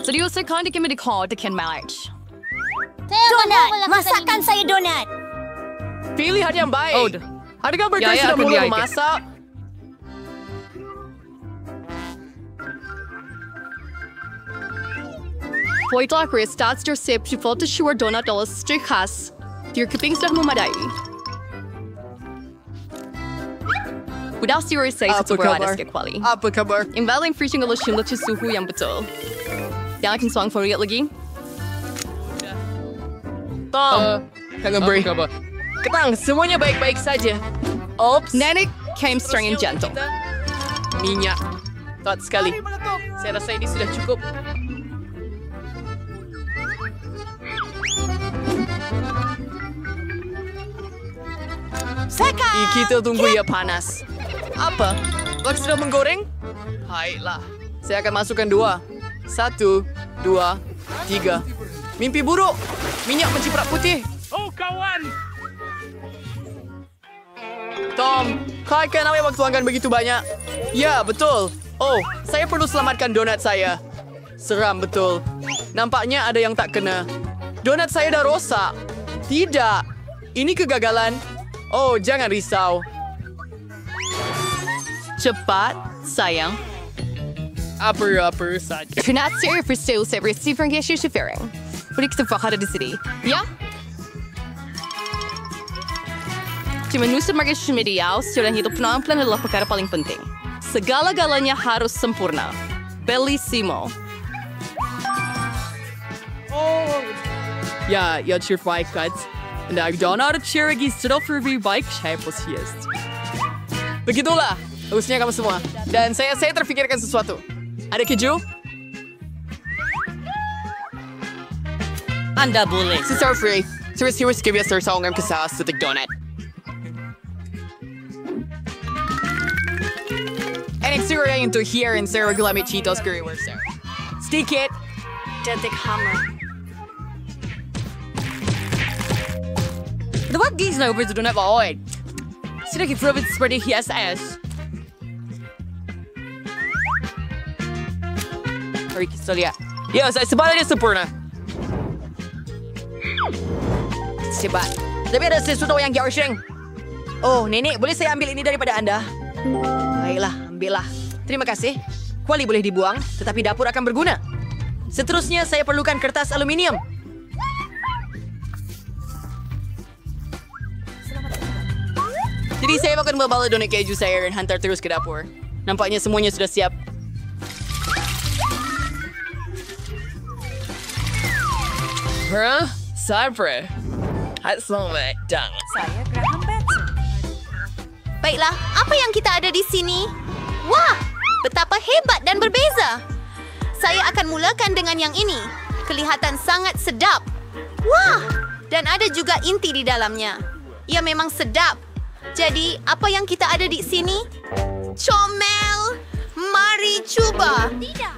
Seriusakan di kami di Ken Match. Donat! Masakan saya donat! Pilihan yang baik. Adakah burger Ya, sudah akan mulai diaiki. memasak? Baiklah, Chris. Statsdersip si Foltashur Donat adalah strik khas. Dir keping sudah memadai. Udah serius saya Apa setelah kabar? ada sekali. Apa kabar? Imbaling freezing adalah sumber suhu yang betul. Jangan akan suang favorit lagi. Tom, kangen Bri. Apa kabar? Ketang, semuanya baik-baik saja. Ops. Nenek came strong and gentle. Minyak. Tepat sekali. Saya rasa ini sudah cukup. Seka! Kita tunggu ia panas. Apa? Kau sudah menggoreng? Baiklah. Saya akan masukkan 2. 1, 2, 3. Mimpi buruk. Minyak menciprat putih. Oh, kawan! Tom, kau akan ambil waktu angkat begitu banyak? Ya, betul. Oh, saya perlu selamatkan donat saya. Seram betul. Nampaknya ada yang tak kena. Donat saya dah rosak. Tidak. Ini kegagalan. Oh, jangan risau. Cepat, sayang. Apa saja. Tonight, saya bersetuju saya bersifar ke syufiring. Beri kita fakar di sini. Ya? Cuma nusa marga media, sudah hidup pelan-pelan adalah perkara paling penting. Segala-galanya harus sempurna. Bellissimo. Ja, jag tror fikat. När donat cherigi sudah lebih baik saya posiest. Begitulah. Bagusnya kamu semua. Dan saya terfikirkan sesuatu. Ada keju? Anda boleh. Sister free. Serius give us sa ongam kasas sa donut. En exterior yung to here and Sarah Glamit Cheetos curry where Sarah. Stick it. Detik hammer. Dapat gigs na over sa donut ba? Sila kifrobit spreading hias-as. Sorry, Kistolia. Yes, sebenarnya sempurna. Siapa? Tapi ada sesuatu yang gyawasheng. Oh, nenek, boleh saya ambil ini daripada anda? Baiklah, ambillah. Terima kasih. Kuali boleh dibuang, tetapi dapur akan berguna. Seterusnya, saya perlukan kertas aluminium. Jadi saya akan membawa donat keju saya dan hantar terus ke dapur. Nampaknya semuanya sudah siap. Sapre. Selamat datang. Saya Graham Batson. Baiklah, apa yang kita ada di sini? Wah, betapa hebat dan berbeza. Saya akan mulakan dengan yang ini. Kelihatan sangat sedap. Wah, dan ada juga inti di dalamnya. Ia memang sedap. Jadi, apa yang kita ada di sini? Comel! Mari cuba.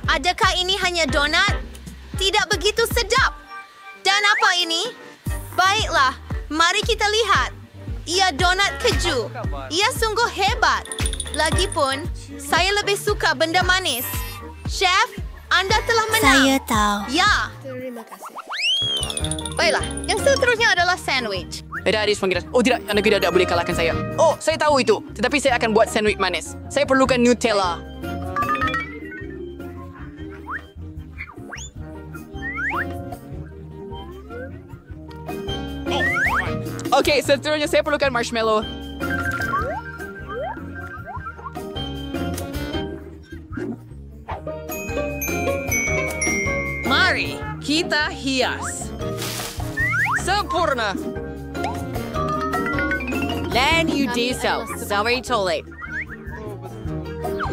Adakah ini hanya donat? Tidak begitu sedap. Dan apa ini? Baiklah, mari kita lihat. Ia donat keju. Ia sungguh hebat. Lagipun, saya lebih suka benda manis. Chef, anda telah menang. Saya tahu. Ya. Terima kasih. Baiklah, yang seterusnya adalah sandwich. Ada hadis panggilan. Oh tidak, anda tidak boleh kalahkan saya. Oh, saya tahu itu. Tetapi saya akan buat sandwich manis. Saya perlukan Nutella. Oke, seterusnya saya perlukan marshmallow. Mari, kita hias. Sempurna. Lan you diesel. Sorry, toilet.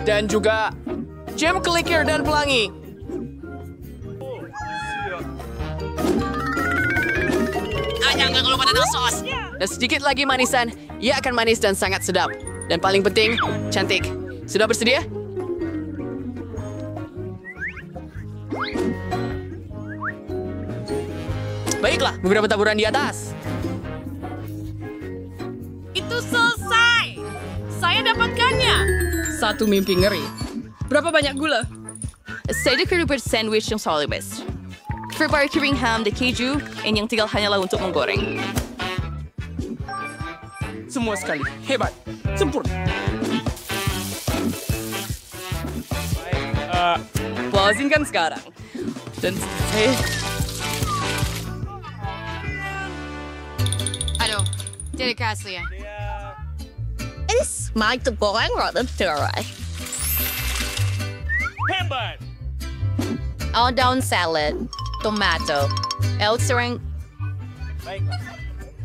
Dan juga jam klikir dan pelangi. Jangan lupa dengan sos. Dan sedikit lagi manisan. Ia akan manis dan sangat sedap. Dan paling penting, cantik. Sudah bersedia? Baiklah, beberapa taburan di atas. Itu selesai. Saya dapatkannya. Satu mimpi ngeri. Berapa banyak gula? Saya dah buat sandwich yang solid best. Terbaru kering ham dan keju, and yang tinggal hanyalah untuk menggoreng. Semua sekali. Hebat. Sempurna. Buzzingkan sekarang. Dan saya... Aduh, jadi kasih ya. Ini smaak de goreng rada terai. All down salad, tomato, sering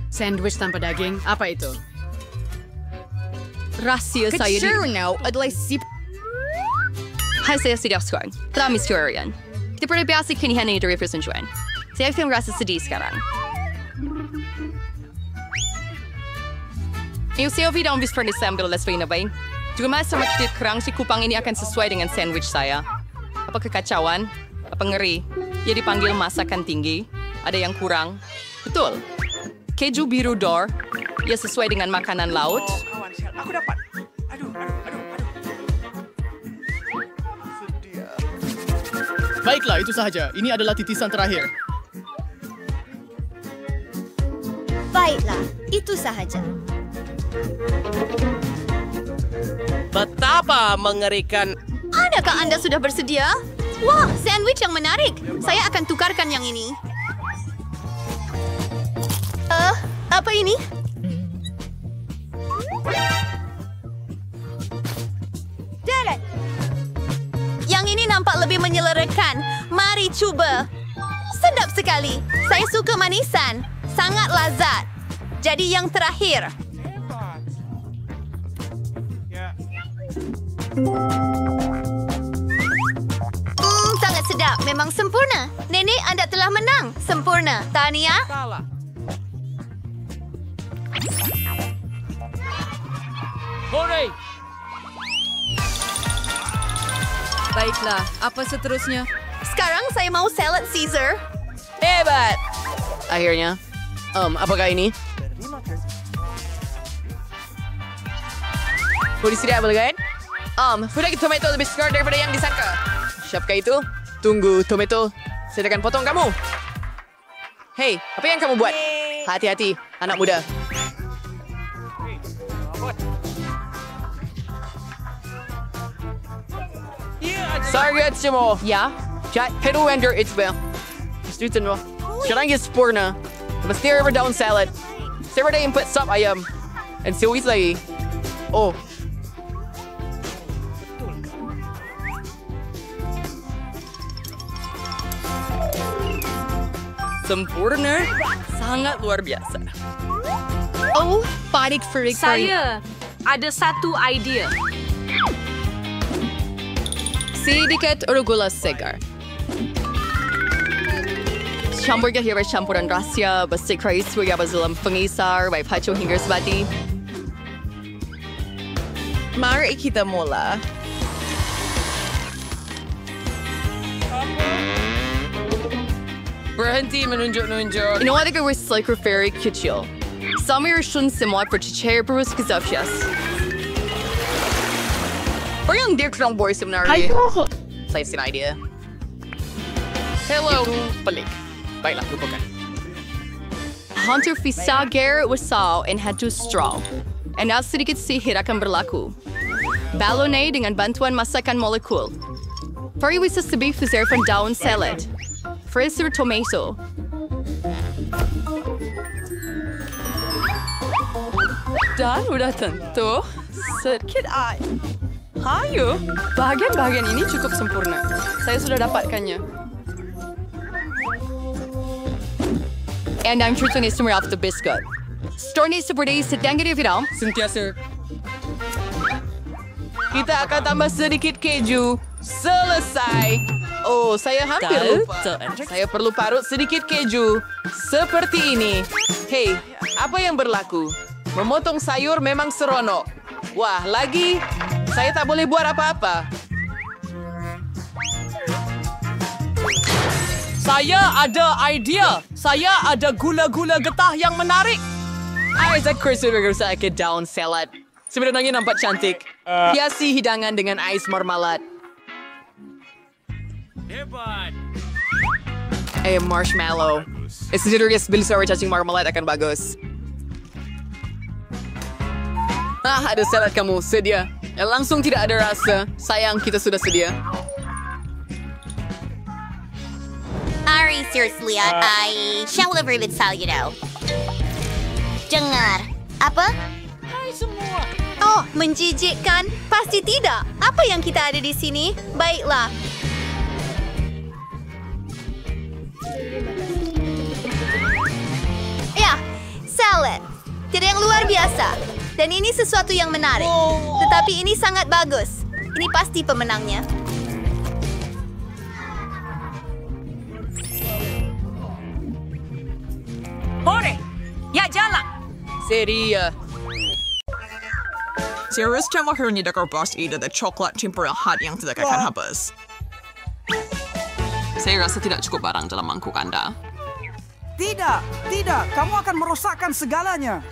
Sandwich tanpa daging, apa itu? Rahasia saya di... now adalah sip. Hai, saya sudah sekarang. Telah misterian. Kita perlu biasa kinihan ini dari persenjuan. Saya rasa sedih sekarang. Yung saya tidak bisa pernah sambil lesbi na bain. Juga mas sama kita kerang si kupang ini akan sesuai dengan sandwich saya. Apa kekacauan? Apa ngeri? Ia dipanggil masakan tinggi. Ada yang kurang. Betul. Keju biru d'or. Ia sesuai dengan makanan laut. Aku dapat. Baiklah, itu sahaja. Ini adalah titisan terakhir. Baiklah, itu sahaja. Betapa mengerikan. Adakah Anda sudah bersedia? Wah, sandwich yang menarik. Saya akan tukarkan yang ini. Apa ini? Yang ini nampak lebih menyelerakan. Mari cuba. Sedap sekali. Saya suka manisan. Sangat lazat. Jadi yang terakhir. Sangat sedap. Memang sempurna. Nenek, Anda telah menang. Sempurna. Tahniah. Salah. Hore! Baiklah, apa seterusnya? Sekarang saya mau salad Caesar. Hebat! Akhirnya. Apakah ini? Boleh siap, kan? Sudah tomato lebih segar daripada yang disangka. Siapkah itu? Tunggu, tomato. Saya akan potong kamu. Hei, apa yang kamu buat? Hati-hati, anak muda. Sargat mo. Ya? Hello, Ender, it's Bell. Student mo. Sekarang is sempurna. Mesti ada daun salad. Saya ada input sop ayam. And seaweed lagi. Oh. Sempurna. Sangat luar biasa. Oh, panik freak. Saya ada satu idea. Sedikit gula segar. Campur ke hira campuran rahasia, besi keris sebagai dalam pengisar, baik pacu hingga sebati. Mari kita mula. Berhenti menunjuk-nunjuk. Inawa ka recycle very kecil. Samir shun semua percaya perus kesafsias. Or yung dear krang boy sebenarnya. Saya sin idea. Hello. Balik. Baiklah, lupakan. Hunter Fisager wasau and had to straw. And now sedikit sihir akan berlaku. Balonade dengan bantuan masakan molekul. Pari bisa sebi fuzerpan daun salad. Freezer tomato. Dan udah tentu sedikit air. Hayo, bagian-bagian ini cukup sempurna. Saya sudah dapatkannya. And I'm treating it off the biscuit. Storny seperti sedang di video. Sentiasa. Kita akan tambah sedikit keju. Selesai. Oh, saya hampir lupa. Saya perlu parut sedikit keju. Seperti ini. Hei, apa yang berlaku? Memotong sayur memang seronok. Wah, lagi. Saya tak boleh buat apa-apa. Saya ada idea. Saya ada gula-gula getah yang menarik. Isaac Chris saya ke daun salad. Sebenarnya nampak cantik. Hiasi hidangan dengan ais marmalade. Marshmallow. Serius, beli sour cacing marmalade akan bagus. Ada salad kamu, sedia. Langsung tidak ada rasa. Sayang, kita sudah sedia. Ari, seriously, I shall live with Sal, you know. Dengar. Apa? Oh, menjijikkan? Pasti tidak. Apa yang kita ada di sini? Baiklah. Ya, salad. Tidak yang luar biasa. Dan ini sesuatu yang menarik. Tetapi ini sangat bagus. Ini pasti pemenangnya. Hore! Ya jalan! Seria. Serius cuma hari ini dekor bos ide the coklat temperahat yang tidak akan habis. Saya rasa tidak cukup barang dalam mangkuk Anda. Tidak. Kamu akan merosakkan segalanya.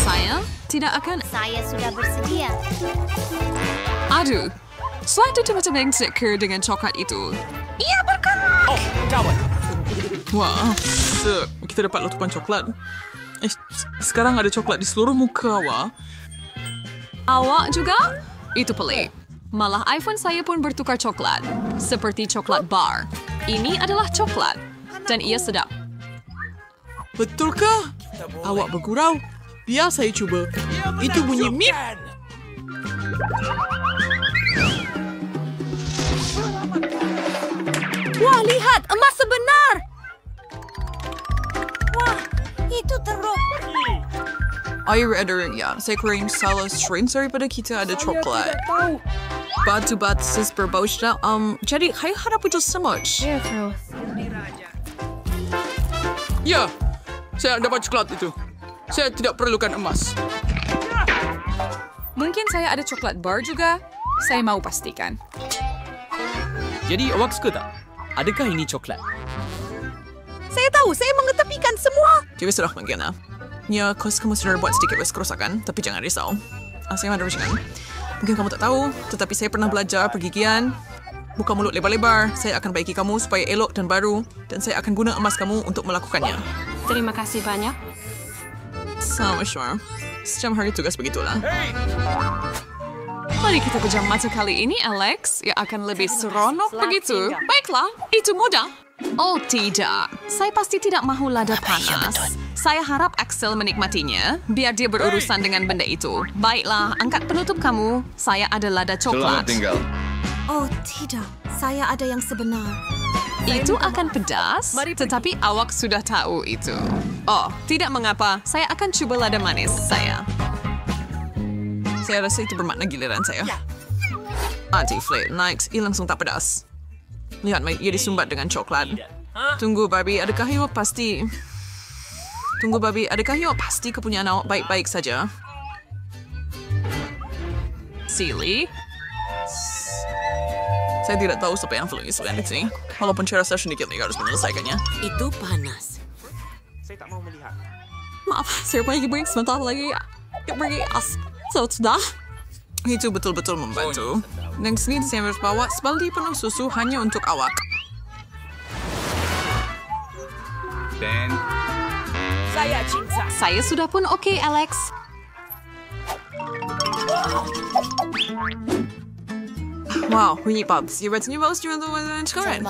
Saya tidak akan... Saya sudah bersedia. Aduh, saya macam yang seker dengan coklat itu. Ia bergerak! Oh, kawan. Wah, kita dapat letupan coklat. Sekarang ada coklat di seluruh muka, wah. Awak juga? Itu pelik. Malah iPhone saya pun bertukar coklat. Seperti coklat bar. Ini adalah coklat. Dan ia sedap. Betulkah? Awak bergurau. Biar saya cuba. Itu bunyi mip. Wah, lihat! Emas sebenar! Wah, itu teruk. Air ya. Saya kirain salah strain daripada kita ada coklat. Batu-batu berbau sedap. Jadi, saya harap itu semut. Ya, saya dapat coklat itu. Saya tidak perlukan emas. Mungkin saya ada coklat bar juga. Saya mau pastikan. Jadi awak suka tak? Adakah ini coklat? Saya tahu, saya mengetepikan semua. Jadi sudah mungkin lah. Ya, kos kamu sudah buat sedikit kerusakan, tapi jangan risau. Saya ada rencana. Mungkin kamu tak tahu, tetapi saya pernah belajar pergigian. Buka mulut lebar-lebar, saya akan baiki kamu supaya elok dan baru. Dan saya akan guna emas kamu untuk melakukannya. Terima kasih banyak. Sama sure. Sejam hari tugas begitulah. Mari kita pejam mata kali ini, Alex. Ya akan lebih seronok begitu. Baiklah, itu mudah. Oh tidak, saya pasti tidak mahu lada panas. Saya harap Axel menikmatinya, biar dia berurusan dengan benda itu. Baiklah, angkat penutup kamu. Saya ada lada coklat. Selamat tinggal. Oh tidak, saya ada yang sebenar. Itu akan pedas, tetapi awak sudah tahu itu. Oh, tidak mengapa. Saya akan cuba lada manis saya. Saya rasa itu bermakna giliran saya. Anti-flake night, ia langsung tak pedas. Lihat, ia disumbat dengan coklat. Tunggu, Barbie, adakah ia pasti... Tunggu, Barbie, adakah ia pasti kepunyaan awak baik-baik saja? Silly. Saya tidak tahu siapa yang flu Serenity. Walaupun saya rasa sedikit lagi harus menyelesaikannya. Itu panas. Maaf, saya pergi break sebentar lagi. Pergi sudah. Itu betul-betul membantu. Dan sini saya harus bawa sebaldi penuh susu hanya untuk awak. Ben. Saya sudah pun oke, Alex. Wow, bunyi Bobs. Ia rasanya bagus juga untuk sekarang.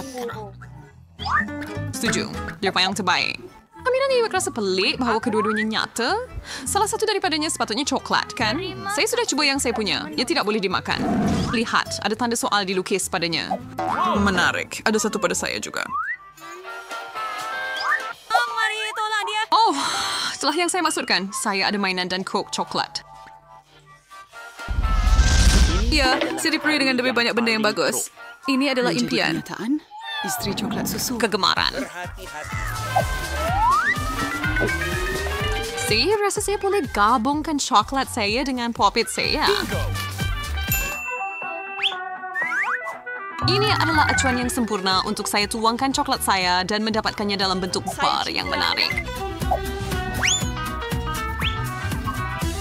Setuju. Dia yang terbaik. Kami nanti rasa pelik bahawa kedua-duanya nyata. Salah satu daripadanya sepatutnya coklat, kan? Saya sudah cuba yang saya punya. Ia tidak boleh dimakan. Lihat, ada tanda soal dilukis padanya. Menarik. Ada satu pada saya juga. Oh, itulah yang saya maksudkan. Saya ada mainan dan Coke coklat. Ya, saya diberi dengan lebih banyak benda yang bagus. Ini adalah impian. Istri coklat susu. Kegemaran. Saya rasa saya boleh gabungkan coklat saya dengan popit saya. Ini adalah acuan yang sempurna untuk saya tuangkan coklat saya dan mendapatkannya dalam bentuk bar yang menarik.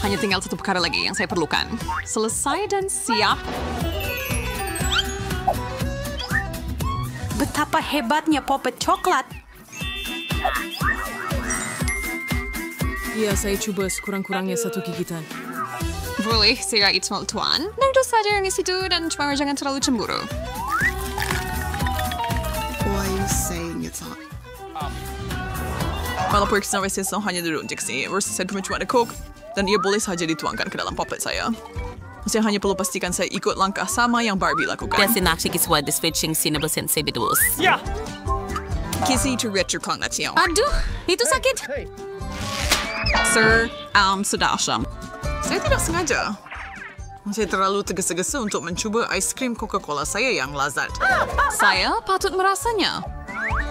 Hanya tinggal satu perkara lagi yang saya perlukan. Selesai dan siap. Betapa hebatnya Poppet coklat. Ya, saya coba sekurang-kurangnya 1 gigitan. Boleh, saya itu tuan. Nardo saja yang di situ dan cuma jangan terlalu cemburu. Why are you saying it's hot? Kalau periksa resesi hanya duduk di sini, versi saya cuma ada Coke dan ia boleh saja dituangkan ke dalam Poppet saya. Saya hanya perlu pastikan saya ikut langkah sama yang Barbie lakukan. Destinasi kiswa disfitching sinable sensei bidus. Ya! Kisi to retro kognition. Aduh, itu sakit. Sir, sudah Syam. Saya tidak sengaja. Saya terlalu tergesa-gesa untuk mencuba aiskrim Coca-Cola saya yang lazat. Saya patut merasanya.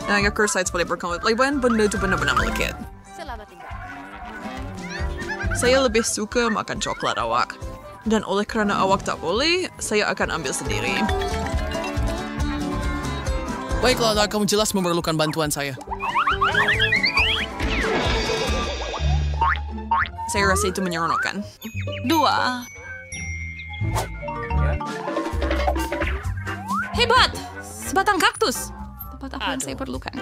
Dan agar saya boleh berkomentar leban, benda itu benar-benar melekit. Saya lebih suka makan coklat awak. Dan oleh kerana awak tak boleh, saya akan ambil sendiri. Baiklah, kamu jelas memerlukan bantuan saya. Saya rasa itu menyeronokkan. 2. Hebat! Sebatang kaktus. Tempat apa yang saya perlukan?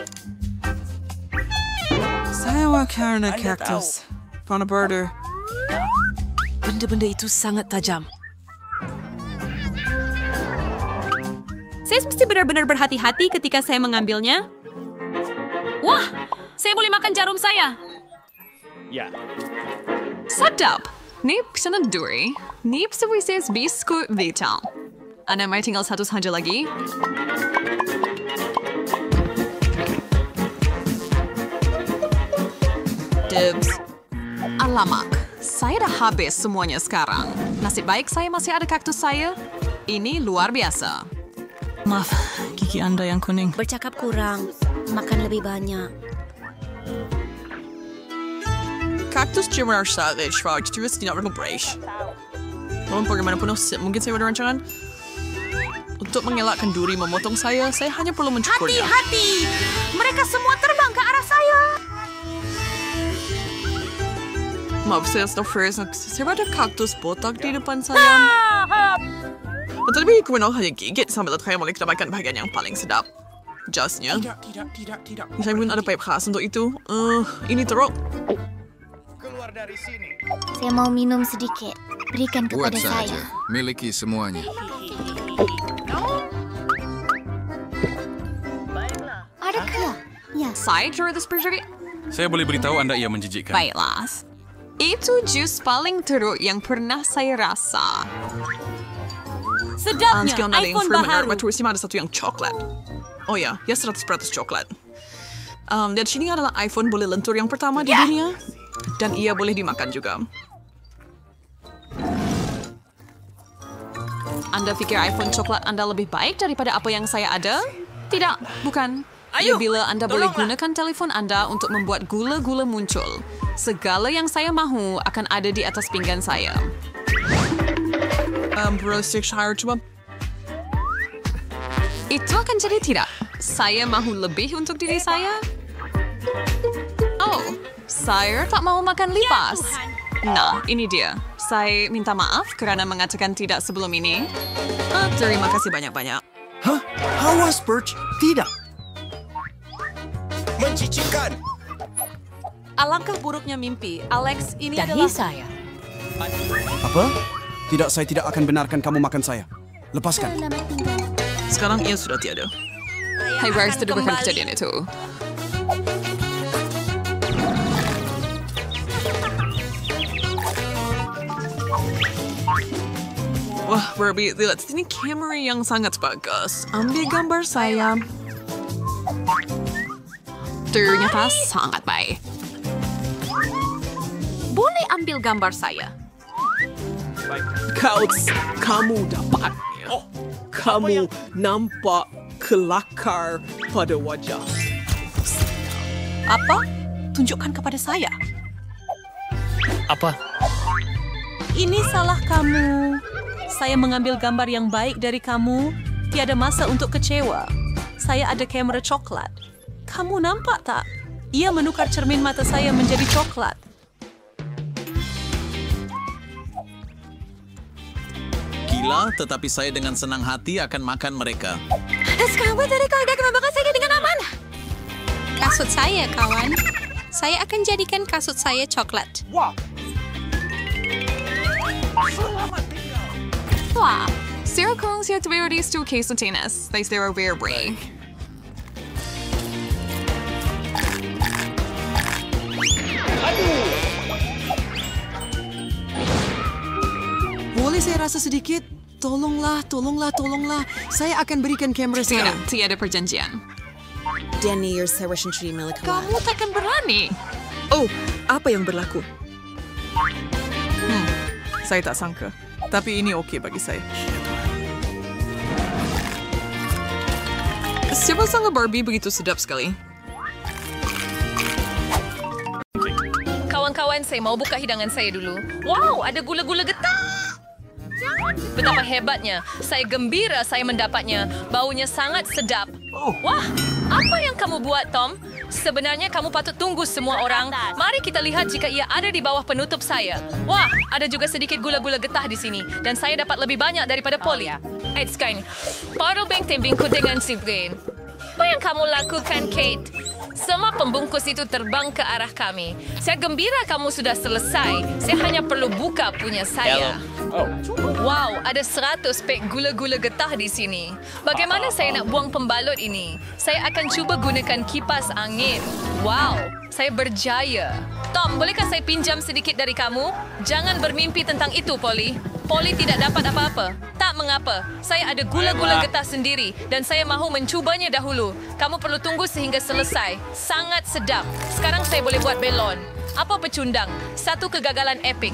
Saya karena kaktus. Fauna birder. Benda-benda itu sangat tajam. Saya mesti benar-benar berhati-hati ketika saya mengambilnya. Wah, saya boleh makan jarum saya. Ya. Sedap. Ni pesanan duri. Ni pesanan biskut vital. Anda may tinggal 1 saja lagi. Dibs. Alamak. Saya dah habis semuanya sekarang. Nasib baik saya masih ada kaktus saya. Ini luar biasa. Maaf, gigi Anda yang kuning. Bercakap kurang. Makan lebih banyak. Kaktus cuma savage, Frog. Terus tidak berkompres. Namun bagaimanapun, mungkin saya ada rancangan. Untuk mengelakkan duri memotong saya hanya perlu mencukurnya. Hati-hati! Mereka semua terbang ke arah saya. Maaf, saya ada kaktus botak di depan saya. Tetapi kemenang hanya gigit sambil saya boleh dapatkan bahagian yang paling sedap. Jasnya. Tidak. Saya pun ada pipe khas untuk itu. Ini teruk. Keluar dari sini. Saya mau minum sedikit. Berikan kepada Buat saya. saja. Miliki semuanya. Adakah? Ya. Saya curi seperti. Saya boleh beritahu Anda ia menjijikkan. Baiklah. Itu jus paling teruk yang pernah saya rasa. Sedapnya, iPhone baru. Terus ada satu yang coklat. Oh ya, 100% coklat. Dan sini adalah iPhone boleh lentur yang pertama di dunia. Dan ia boleh dimakan juga. Anda pikir iPhone coklat Anda lebih baik daripada apa yang saya ada? Tidak, bukan. Bila Anda boleh gunakan telefon Anda untuk membuat gula-gula muncul. Segala yang saya mahu akan ada di atas pinggan saya. Itu akan jadi tidak. Saya mahu lebih untuk diri saya. Oh, saya tak mau makan lipas. Nah, ini dia. Saya minta maaf kerana mengatakan tidak sebelum ini. Terima kasih banyak-banyak. Hah? Awas, Perch. Tidak. Mencicikan. Alangkah buruknya mimpi. Alex, ini Dahi adalah... saya. Apa? Tidak, saya tidak akan benarkan kamu makan saya. Lepaskan. Sekarang ia sudah tiada. Hai, Bryce, terdugakan kejadian itu. Wah, Barbie, lihat sini kamera yang sangat bagus. Ambil gambar saya. Ternyata sangat baik. Boleh ambil gambar saya? Kamu dapat. Kamu nampak kelakar pada wajah. Apa? Tunjukkan kepada saya. Apa? Ini salah kamu. Saya mengambil gambar yang baik dari kamu. Tiada masa untuk kecewa. Saya ada kamera coklat. Kamu nampak tak? Ia menukar cermin mata saya menjadi coklat. Gila, tetapi saya dengan senang hati akan makan mereka. Sekarang dari kau akan membakar saya dengan aman. Kasut saya, kawan. Saya akan jadikan kasut saya coklat. Wow. Wah, Sarah kong siya tuwirties to quesotinas. Like Sarah rare brain. Boleh saya rasa sedikit? Tolonglah. Saya akan berikan kamera saya. Tiada perjanjian. Denier saya sendiri milik Kamu takkan berani. Oh, apa yang berlaku? Saya tak sangka. Tapi ini okey bagi saya. Siapa sangka Barbie begitu sedap sekali? Kawan-kawan, saya mau buka hidangan saya dulu. Wow, ada gula-gula getah. Betapa hebatnya. Saya gembira saya mendapatnya. Baunya sangat sedap. Wah, apa yang kamu buat, Tom? Sebenarnya kamu patut tunggu semua orang. Mari kita lihat jika ia ada di bawah penutup saya. Wah, ada juga sedikit gula-gula getah di sini. Dan saya dapat lebih banyak daripada Polly. Sekarang, paruh beng-tembingku dengan si Brain. Apa yang kamu lakukan, Kate? Semua pembungkus itu terbang ke arah kami. Saya gembira kamu sudah selesai. Saya hanya perlu buka punya saya. Wow, ada 100 pek gula-gula getah di sini. Bagaimana saya nak buang pembalut ini? Saya akan cuba gunakan kipas angin. Wow, saya berjaya. Tom, bolehkah saya pinjam sedikit dari kamu? Jangan bermimpi tentang itu, Polly. Polly tidak dapat apa-apa. Tak mengapa. Saya ada gula-gula getah sendiri dan saya mahu mencubanya dahulu. Kamu perlu tunggu sehingga selesai. Sangat sedap. Sekarang saya boleh buat belon. Apa pecundang? Satu kegagalan epik.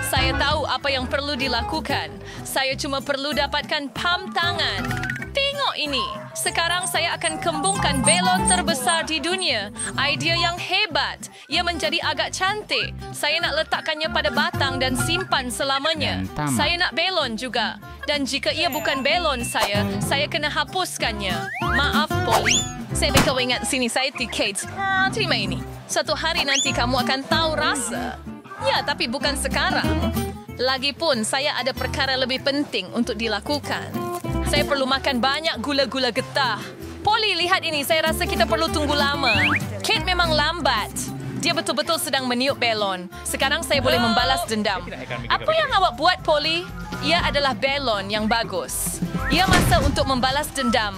Saya tahu apa yang perlu dilakukan. Saya cuma perlu dapatkan pam tangan. Tengok ini. Sekarang saya akan kembungkan belon terbesar di dunia. Idea yang hebat. Ia menjadi agak cantik. Saya nak letakkannya pada batang dan simpan selamanya. Saya nak belon juga. Dan jika ia bukan belon saya kena hapuskannya. Maaf, Polly. Saya kau ingat sini saya Kate. Terima ini. Suatu hari nanti kamu akan tahu rasa. Ya, tapi bukan sekarang. Lagipun, saya ada perkara lebih penting untuk dilakukan. Saya perlu makan banyak gula-gula getah. Polly, lihat ini. Saya rasa kita perlu tunggu lama. Kate memang lambat. Dia betul-betul sedang meniup belon. Sekarang saya boleh membalas dendam. Apa yang awak buat, Polly? Ia adalah belon yang bagus. Ia masa untuk membalas dendam.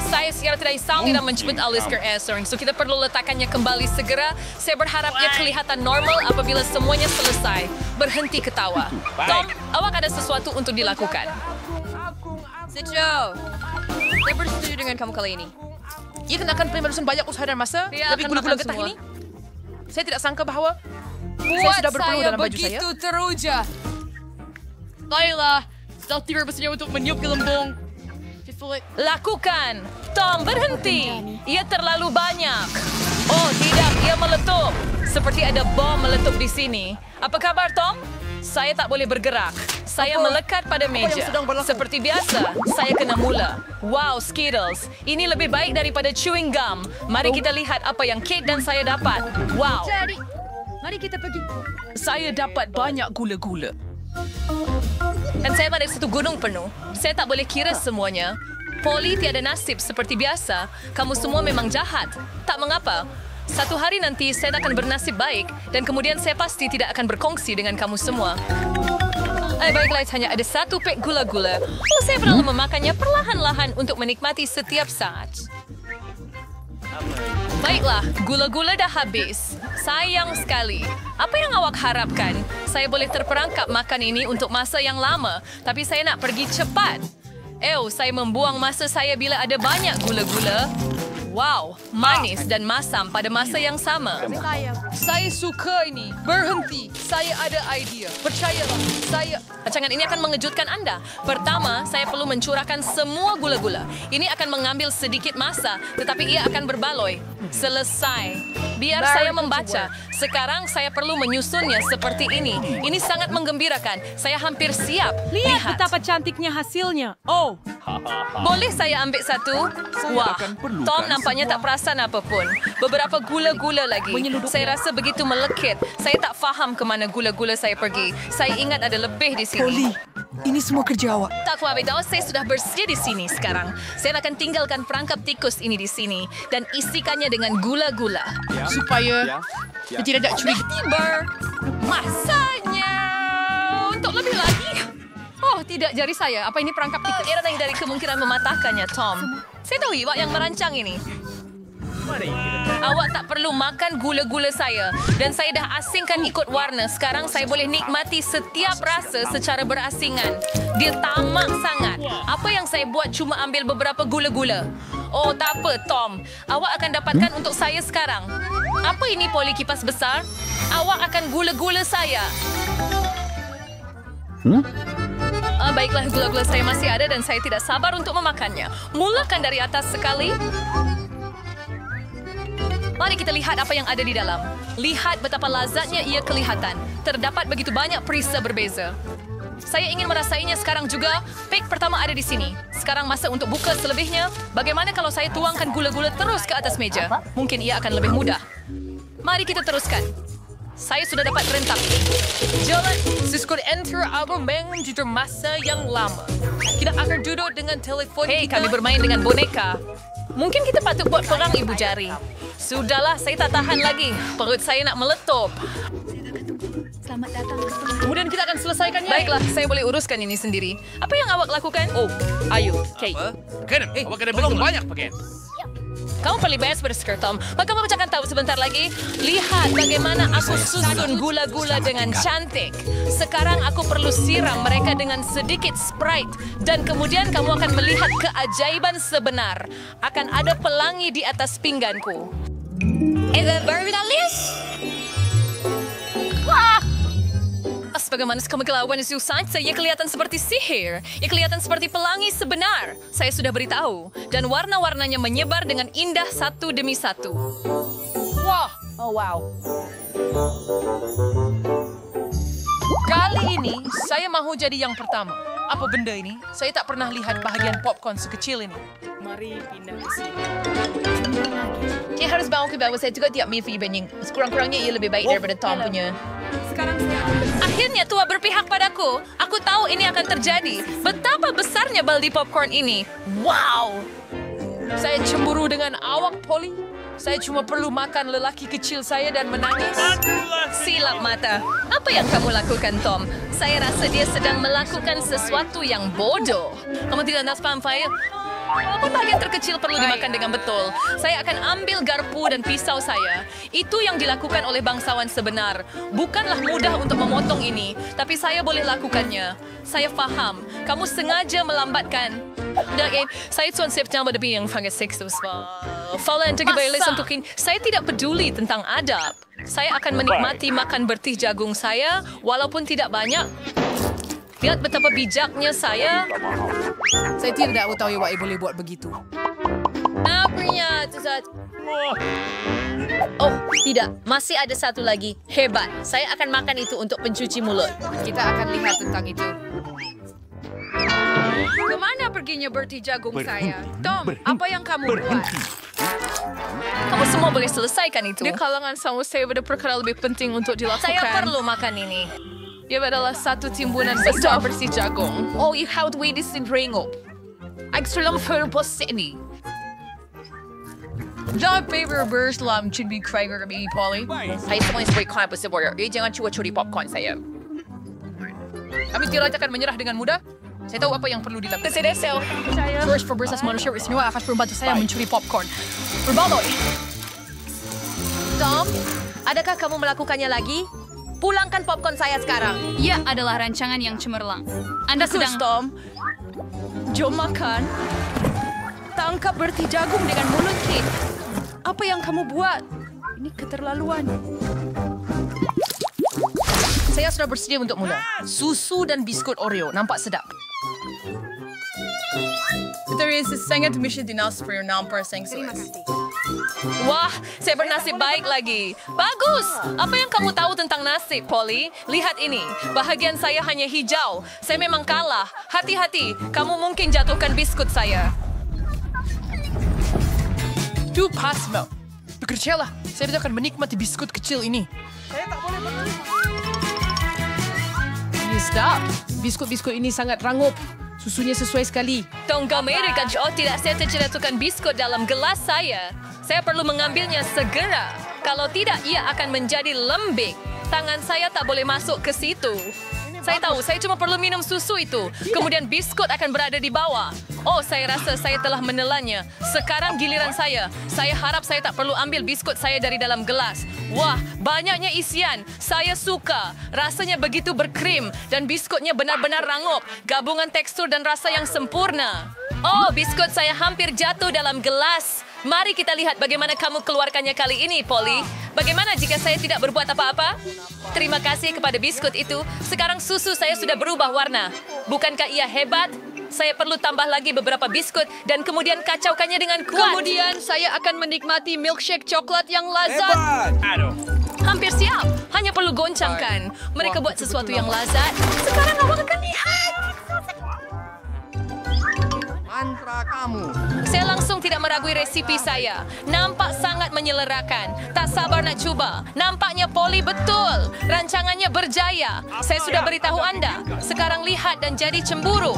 Saya secara tidak isang tidak mencubit Alistair Essering. So kita perlu letakkannya kembali segera. Saya berharap ia kelihatan normal apabila semuanya selesai. Berhenti ketawa. Tom, awak ada sesuatu untuk dilakukan. Joe, saya bersetuju dengan kamu kali ini. Ia kenakan penerusan banyak usaha dan masa. Tapi gula-gula getah ini, saya tidak sangka bahwa saya sudah berpeluh dalam baju saya. Begitu teruja. Baiklah, sudah tiba bersedia untuk meniup gelembung. Lakukan. Tom, berhenti. Ia terlalu banyak. Oh, tidak. Ia meletup. Seperti ada bom meletup di sini. Apa kabar, Tom? Saya tak boleh bergerak. Saya melekat pada meja. Seperti biasa, saya kena mula. Wow, Skittles. Ini lebih baik daripada chewing gum. Mari kita lihat apa yang Kate dan saya dapat. Wow. Jadi, mari kita pergi. Saya dapat banyak gula-gula. Dan saya pada satu gunung penuh. Saya tak boleh kira semuanya. Polly tiada nasib seperti biasa. Kamu semua memang jahat. Tak mengapa. Satu hari nanti saya akan bernasib baik dan kemudian saya pasti tidak akan berkongsi dengan kamu semua. Baiklah, hanya ada 1 pek gula-gula. Oh, saya perlu memakannya perlahan-lahan untuk menikmati setiap saat. Baiklah, gula-gula dah habis. Sayang sekali. Apa yang awak harapkan? Saya boleh terperangkap makan ini untuk masa yang lama, tapi saya nak pergi cepat. Saya membuang masa saya bila ada banyak gula-gula. Wow, manis dan masam pada masa yang sama. Saya suka ini. Berhenti. Saya ada idea. Percayalah. Rancangan ini akan mengejutkan anda. Pertama, saya perlu mencurahkan semua gula-gula. Ini akan mengambil sedikit masa, tetapi ia akan berbaloi. Selesai. Biar saya membaca. Sekarang saya perlu menyusunnya seperti ini. Ini sangat menggembirakan. Saya hampir siap. Lihat betapa cantiknya hasilnya. Oh, boleh saya ambil satu? Wah, Tom nampaknya tak perasan apapun. Beberapa gula-gula lagi. Saya rasa begitu melekit. Saya tak faham ke mana gula-gula saya pergi. Saya ingat ada lebih di sini. Polly, ini semua kerja awak. Tak khawatir, saya sudah bersedia di sini sekarang. Saya akan tinggalkan perangkap tikus ini di sini dan isikannya dengan gula-gula. Supaya tidak ada curiga. Tiba masanya untuk lebih lagi. Oh, tidak jari saya. Apa ini perangkap tikus? Era dari kemungkinan mematahkannya, Tom. Saya tahu awak yang merancang ini. Awak tak perlu makan gula-gula saya. Dan saya dah asingkan ikut warna. Sekarang saya boleh nikmati setiap rasa secara berasingan. Dia tamak sangat. Apa yang saya buat cuma ambil beberapa gula-gula. Oh, tak apa, Tom. Awak akan dapatkan untuk saya sekarang. Apa ini, Polly kipas besar? Awak akan gula-gula saya. Baiklah, gula-gula saya masih ada dan saya tidak sabar untuk memakannya. Mulakan dari atas sekali. Mari kita lihat apa yang ada di dalam. Lihat betapa lazatnya ia kelihatan. Terdapat begitu banyak perisa berbeza. Saya ingin merasainya sekarang juga. Pik pertama ada di sini. Sekarang masa untuk buka selebihnya. Bagaimana kalau saya tuangkan gula-gula terus ke atas meja? Mungkin ia akan lebih mudah. Mari kita teruskan. Saya sudah dapat rentak. Jalan, Cisco enter argumen di masa yang lama. Kita akan duduk dengan telefon kita. Kami bermain dengan boneka. Mungkin kita patut buat perang ibu jari. Sudahlah, saya tak tahan lagi. Perut saya nak meletup. Selamat datang. Kemudian kita akan selesaikannya. Baiklah, saya boleh uruskan ini sendiri. Apa yang awak lakukan? Oh, ayo, Kate. Kena, awak kena betul banyak pakaian. Kamu paling best bersker, Tom. Maka kamu akan tahu sebentar lagi. Lihat bagaimana aku susun gula-gula dengan cantik. Sekarang aku perlu siram mereka dengan sedikit Sprite. Dan kemudian kamu akan melihat keajaiban sebenar. Akan ada pelangi di atas pingganku. Is it Bernalis? Wah! Bagaimana kemegelawan Susan, saya kelihatan seperti sihir. Ia kelihatan seperti pelangi sebenar. Saya sudah beritahu. Dan warna-warnanya menyebar dengan indah satu demi satu. Wah! Oh, wow. Kali ini, saya mahu jadi yang pertama. Apa benda ini? Saya tak pernah lihat bahagian popcorn sekecil ini. Mari pindah ke sini. Ia harus bangun ke bawah. Saya juga tiap Miffy banding. Sekurang-kurangnya ia lebih baik daripada Tom punya. Sekarang saya Akhirnya tua berpihak padaku. Aku tahu ini akan terjadi. Betapa besarnya baldi popcorn ini. Wow! Saya cemburu dengan awak, Polly. Saya cuma perlu makan lelaki kecil saya dan menangis. Silap mata. Apa yang kamu lakukan, Tom? Saya rasa dia sedang melakukan sesuatu yang bodoh. Kamu tidak nak spam file? Apa bagian terkecil perlu dimakan dengan betul? Saya akan ambil garpu dan pisau saya. Itu yang dilakukan oleh bangsawan sebenar. Bukanlah mudah untuk memotong ini, tapi saya boleh lakukannya. Saya faham. Kamu sengaja melambatkan. Okay, saya Tuan September lebih yang fangat seksus. Falan tergibalis untuk ini. Saya tidak peduli tentang adab. Saya akan menikmati makan bertih jagung saya, walaupun tidak banyak. Lihat betapa bijaknya saya. Saya tidak tahu awak boleh buat begitu. Apanya, Tuzat? Oh, tidak. Masih ada satu lagi. Hebat. Saya akan makan itu untuk pencuci mulut. Kita akan lihat tentang itu. Kemana perginya bertih jagung saya? Tom, apa yang kamu buat? Kamu semua boleh selesaikan itu. Di kalangan sama saya ada perkara lebih penting untuk dilakukan. Saya perlu makan ini. Dia adalah satu timbunan besar bersih jagung. Oh, you have to wait this in ring up. Ik zal hem voor sini. Jangan paper burst lam should be krijger kami, Polly. Saya semua spray kain bersih border. Jangan curi popcorn saya. Kami tidak akan menyerah dengan mudah. Saya tahu apa yang perlu dilakukan. Saya First for Bersas manusia istimewa akan membantu saya mencuri popcorn. Berbaloy. Tom, adakah kamu melakukannya lagi? Pulangkan popcorn saya sekarang. Ia adalah rancangan yang cemerlang. Anda sedang... Tom. Jom makan. Tangkap bertih jagung dengan mulut, Kate. Apa yang kamu buat? Ini keterlaluan. Saya sudah bersedia untuk mula. Susu dan biskut Oreo. Nampak sedap. Terima kasih. Wah, saya bernasib baik lagi. Bagus! Apa yang kamu tahu tentang nasib, Polly? Lihat ini. Bahagian saya hanya hijau. Saya memang kalah. Hati-hati, kamu mungkin jatuhkan biskut saya. Duh, Pasmo. Bekerjalah. Saya tidak akan menikmati biskut kecil ini. Saya tak boleh berdiri. Stop. Biskut-biskut ini sangat rangup. Susunya sesuai sekali. Tunggu Amerika, oh tidak, saya terjatuhkan biskut dalam gelas saya. Saya perlu mengambilnya segera. Kalau tidak, ia akan menjadi lembik. Tangan saya tak boleh masuk ke situ. Saya tahu, saya cuma perlu minum susu itu. Kemudian biskut akan berada di bawah. Oh, saya rasa saya telah menelannya. Sekarang giliran saya. Saya harap saya tak perlu ambil biskut saya dari dalam gelas. Wah, banyaknya isian. Saya suka. Rasanya begitu berkrim dan biskutnya benar-benar rangup. Gabungan tekstur dan rasa yang sempurna. Oh, biskut saya hampir jatuh dalam gelas. Mari kita lihat bagaimana kamu keluarkannya kali ini, Polly. Bagaimana jika saya tidak berbuat apa-apa? Terima kasih kepada biskut itu. Sekarang susu saya sudah berubah warna. Bukankah ia hebat? Saya perlu tambah lagi beberapa biskut dan kemudian kacaukannya dengan kuat. Kemudian saya akan menikmati milkshake coklat yang lazat. Hampir siap. Hanya perlu goncangkan. Mereka buat sesuatu yang lazat. Sekarang awak akan lihat. Mantra kamu. Saya langsung tidak meragui resipi saya. Nampak sangat menyelerakan. Tak sabar nak cuba. Nampaknya Polly betul. Rancangannya berjaya. Saya sudah beritahu anda. Sekarang lihat dan jadi cemburu.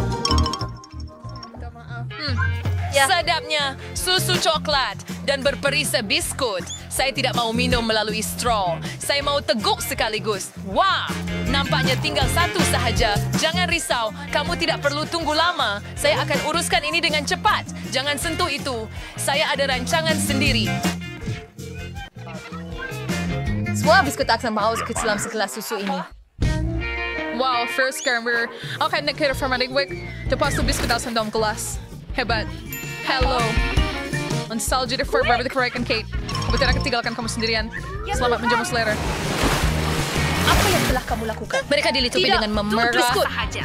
Sedapnya susu coklat dan berperisa biskut. Saya tidak mau minum melalui straw. Saya mau teguk sekaligus. Wah, nampaknya tinggal satu sahaja. Jangan risau, kamu tidak perlu tunggu lama. Saya akan uruskan ini dengan cepat. Jangan sentuh itu. Saya ada rancangan sendiri. Semua biskut akan mau ke dalam segelas susu ini. Wow, first camera. Akan nak kira formatic week. Lepas tu biskut akan dalam kelas. Hebat. Hello. Nostalgia for Barbie the Correct and Kate. Kebetulan akan tinggalkan kamu sendirian. Selamat menjamu selera. Apa yang telah kamu lakukan? Mereka dilitupi dengan memerah. Biskut sahaja.